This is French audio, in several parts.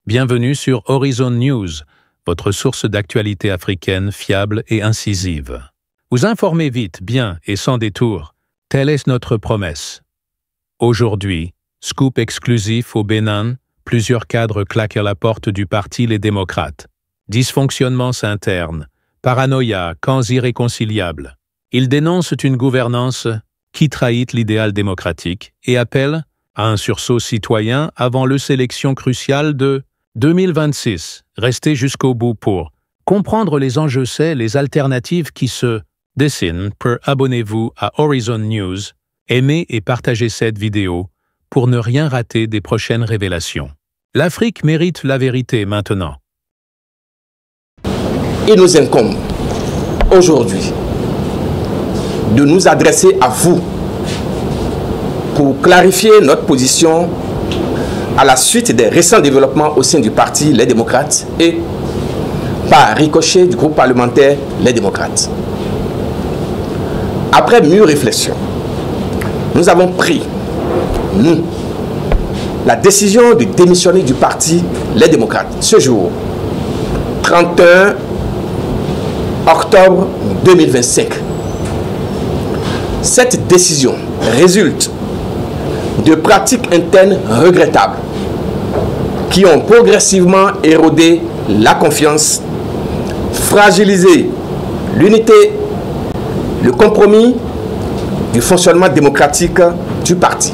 Bienvenue sur Horizon News, votre source d'actualité africaine fiable et incisive. Vous informez vite, bien et sans détour. Telle est notre promesse. Aujourd'hui, scoop exclusif au Bénin, plusieurs cadres claquent à la porte du parti Les Démocrates. Dysfonctionnements internes, paranoïa, camps irréconciliables. Ils dénoncent une gouvernance qui trahit l'idéal démocratique et appellent à un sursaut citoyen avant le sélection cruciale de 2026. Restez jusqu'au bout pour comprendre les enjeux, les alternatives qui se dessinent. Abonnez-vous à Horizon News, aimez et partagez cette vidéo pour ne rien rater des prochaines révélations. L'Afrique mérite la vérité maintenant. Il nous incombe aujourd'hui de nous adresser à vous pour clarifier notre position à la suite des récents développements au sein du parti Les Démocrates et par ricochet du groupe parlementaire Les Démocrates. Après mûre réflexion, nous avons pris, la décision de démissionner du parti Les Démocrates ce jour, 31 octobre 2025. Cette décision résulte de pratiques internes regrettables qui ont progressivement érodé la confiance, fragilisé l'unité, le compromis du fonctionnement démocratique du parti.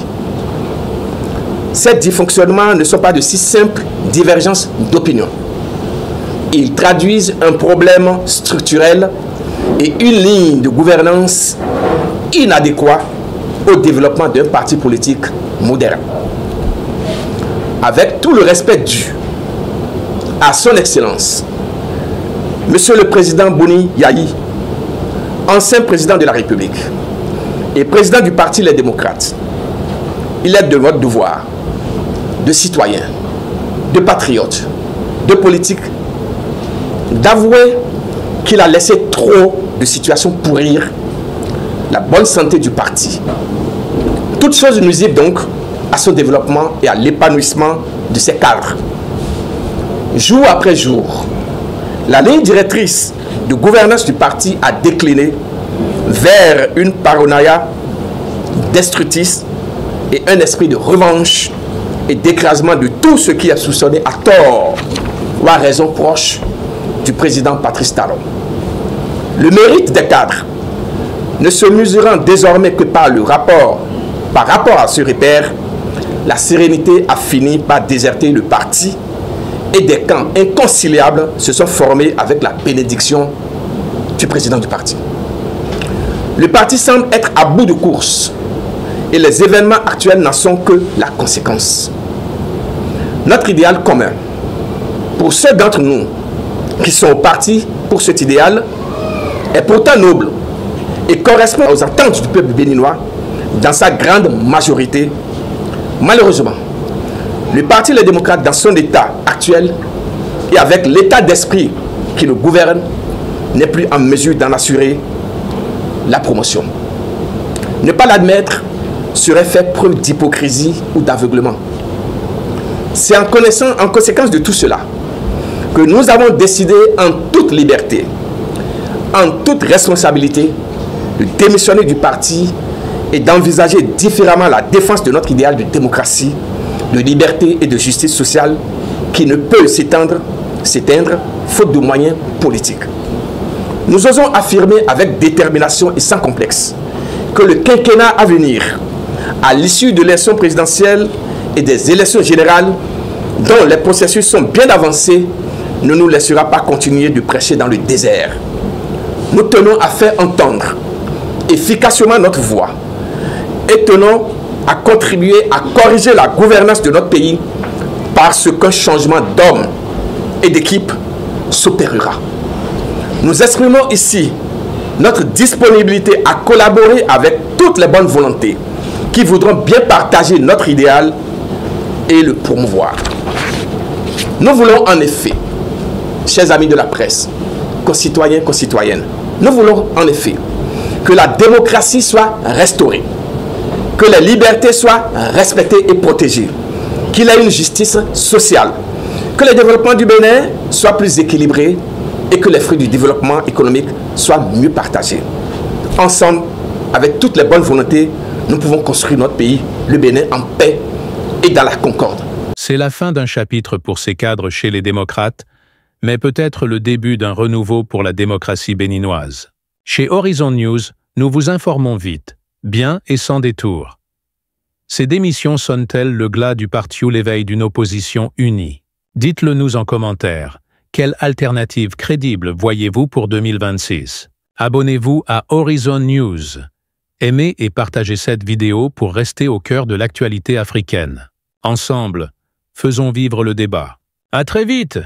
Ces dysfonctionnements ne sont pas de si simples divergences d'opinion. Ils traduisent un problème structurel et une ligne de gouvernance inadéquate au développement d'un parti politique moderne. Avec tout le respect dû à son Excellence, Monsieur le Président Boni Yayi, ancien président de la République et président du parti Les Démocrates, il est de notre devoir de citoyen, de patriote, de politique, d'avouer qu'il a laissé trop de situations pourrir la bonne santé du parti. Toutes choses nuisibles donc à son développement et à l'épanouissement de ses cadres. Jour après jour, la ligne directrice de gouvernance du parti a décliné vers une paranoïa destructrice et un esprit de revanche et d'écrasement de tout ce qui est soupçonné à tort ou à raison proche du président Patrice Talon. Le mérite des cadres ne se mesurant désormais que par rapport à ce repère, la sérénité a fini par déserter le parti et des camps inconciliables se sont formés avec la bénédiction du président du parti. Le parti semble être à bout de course et les événements actuels n'en sont que la conséquence. Notre idéal commun, pour ceux d'entre nous qui sont au parti pour cet idéal, est pourtant noble et correspond aux attentes du peuple béninois dans sa grande majorité. Malheureusement, le parti Les Démocrates dans son état actuel et avec l'état d'esprit qui le gouverne n'est plus en mesure d'en assurer la promotion. Ne pas l'admettre serait faire preuve d'hypocrisie ou d'aveuglement. C'est en conséquence de tout cela que nous avons décidé en toute liberté, en toute responsabilité, de démissionner du parti et d'envisager différemment la défense de notre idéal de démocratie, de liberté et de justice sociale qui ne peut s'éteindre faute de moyens politiques. Nous osons affirmer avec détermination et sans complexe que le quinquennat à venir, à l'issue de l'élection présidentielle et des élections générales, dont les processus sont bien avancés, ne nous laissera pas continuer de prêcher dans le désert. Nous tenons à faire entendre efficacement notre voix et tenons à contribuer à corriger la gouvernance de notre pays parce qu'un changement d'hommes et d'équipe s'opérera. Nous exprimons ici notre disponibilité à collaborer avec toutes les bonnes volontés qui voudront bien partager notre idéal et le promouvoir. Nous voulons en effet, chers amis de la presse, concitoyens, concitoyennes, nous voulons en effet que la démocratie soit restaurée, que les libertés soient respectées et protégées, qu'il y ait une justice sociale, que le développement du Bénin soit plus équilibré et que les fruits du développement économique soient mieux partagés. Ensemble, avec toutes les bonnes volontés, nous pouvons construire notre pays, le Bénin, en paix et dans la concorde. C'est la fin d'un chapitre pour ces cadres chez les démocrates, mais peut-être le début d'un renouveau pour la démocratie béninoise. Chez Horizon News, nous vous informons vite, bien et sans détour. Ces démissions sonnent-elles le glas du parti ou l'éveil d'une opposition unie? Dites-le nous en commentaire. Quelle alternative crédible voyez-vous pour 2026? Abonnez-vous à Horizon News. Aimez et partagez cette vidéo pour rester au cœur de l'actualité africaine. Ensemble, faisons vivre le débat. À très vite!